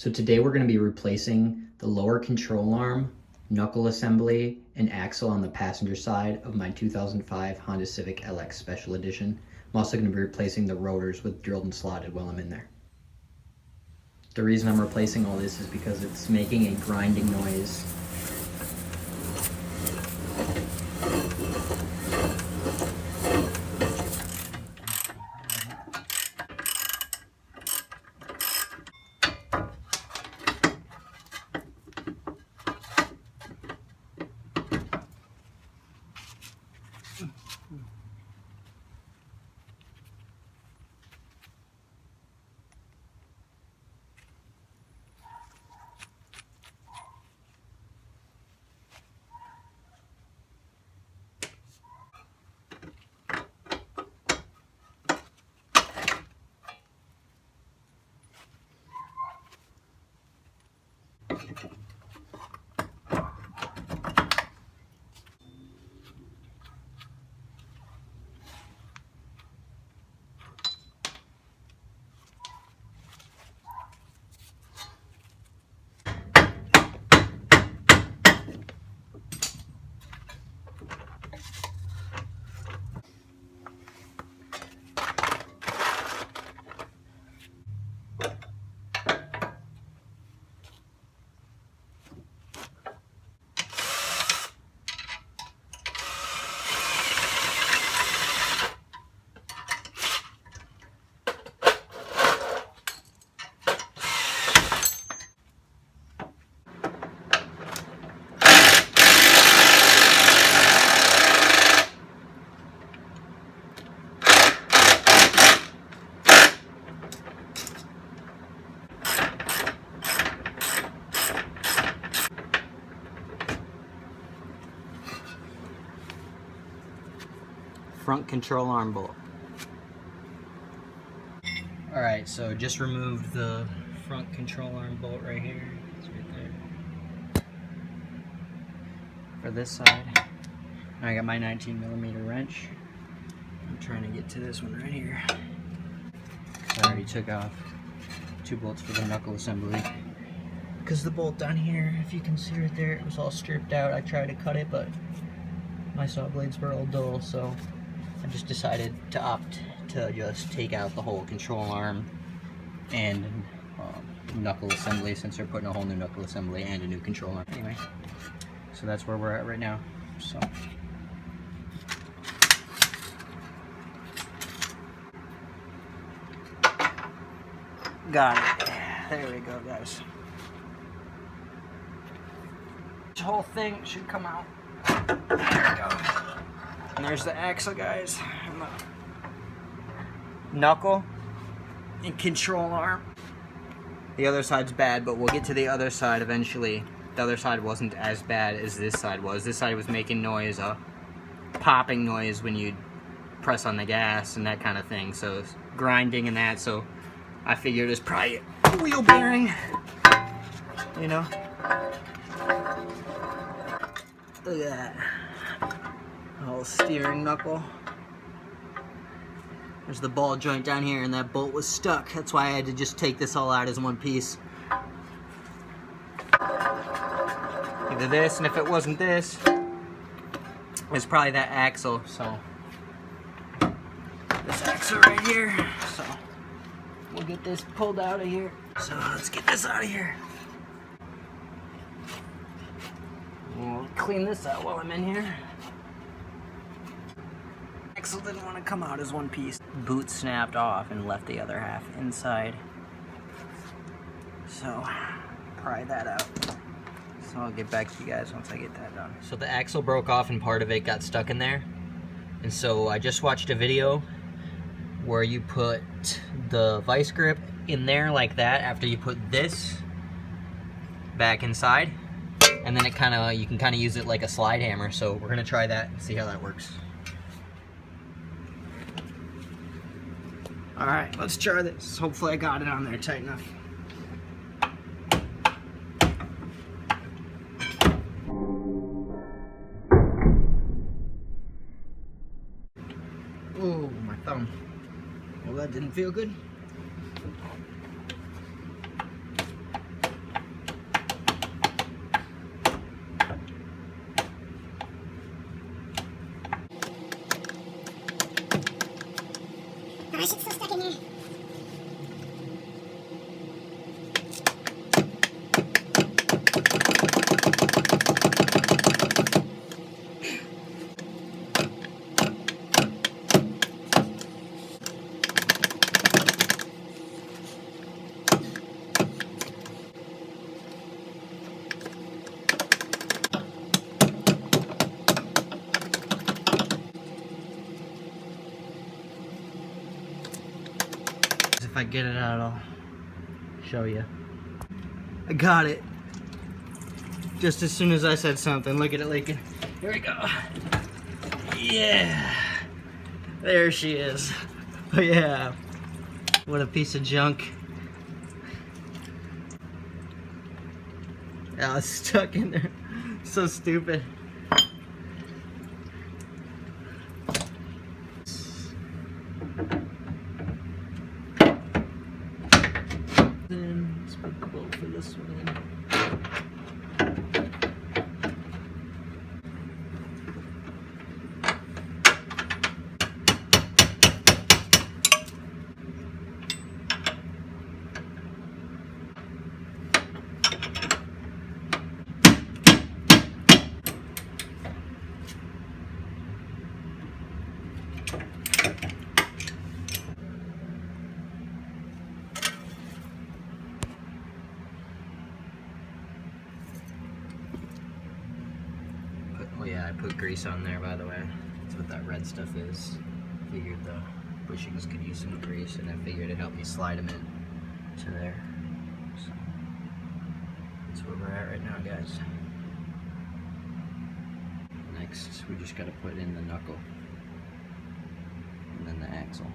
So today we're going to be replacing the lower control arm, knuckle assembly, and axle on the passenger side of my 2005 Honda Civic LX Special Edition. I'm also going to be replacing the rotors with drilled and slotted while I'm in there. The reason I'm replacing all this is because it's making a grinding noise. Front control arm bolt. Alright, so just removed the front control arm bolt right here. It's right there. For this side. I got my 19mm wrench. I'm trying to get to this one right here. I already took off 2 bolts for the knuckle assembly. Because the bolt down here, if you can see right there, it was all stripped out. I tried to cut it, but my saw blades were all dull, so I just decided to opt to just take out the whole control arm and knuckle assembly, since they're putting a whole new knuckle assembly and a new control arm. Anyway, so that's where we're at right now. So got it. There we go, guys. This whole thing should come out. There we go. And there's the axle, guys, and the knuckle and control arm. The other side's bad, but we'll get to the other side eventually. The other side wasn't as bad as this side was. This side was making noise, a popping noise when you press on the gas and that kind of thing. So it's grinding and that. So I figured it's probably a wheel bearing, you know. Look at that. Whole steering knuckle. There's the ball joint down here, and that bolt was stuck. That's why I had to just take this all out as one piece. Either this, and if it wasn't this, it's probably that axle. So this axle right here. So we'll get this pulled out of here. So let's get this out of here. We'll clean this out while I'm in here. Axle didn't want to come out as one piece. Boot snapped off and left the other half inside. So, pry that out. So I'll get back to you guys once I get that done. So the axle broke off and part of it got stuck in there. And so I just watched a video where you put the vice grip in there like that after you put this back inside. And then you can kind of use it like a slide hammer. So we're gonna try that and see how that works. All right, let's try this. Hopefully I got it on there tight enough. Oh, my thumb. Well, that didn't feel good. If I get it out, I'll show you. I got it. Just as soon as I said something. Look at it leaking. Here we go. Yeah. There she is. Oh yeah. What a piece of junk. Yeah, it's stuck in there. So stupid. Then let's put the bolt for this one in. Oh yeah, I put grease on there, by the way. That's what that red stuff is. Figured the bushings could use some grease, and I figured it'd help me slide them in to there. So that's where we're at right now, guys. Next, we just got to put in the knuckle and then the axle.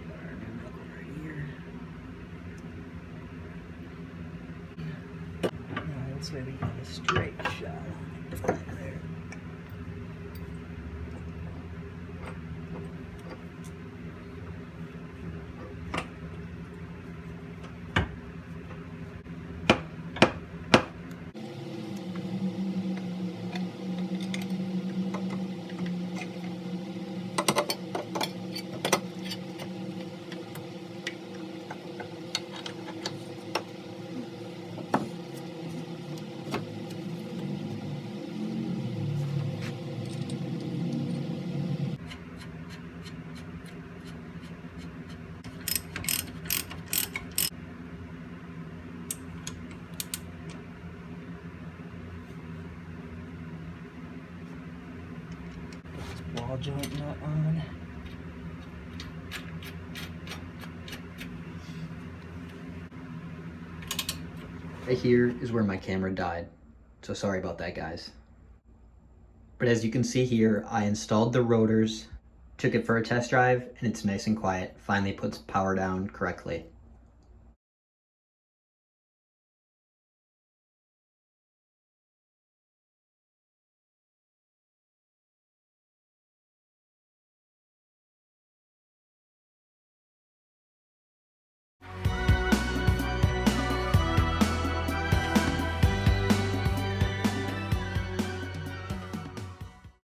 Got our new knuckle right here. Now let's maybe get a straight shot on it. There. Ball joint nut on. Right here is where my camera died, so sorry about that, guys. But as you can see here, I installed the rotors, took it for a test drive, and it's nice and quiet. Finally puts power down correctly.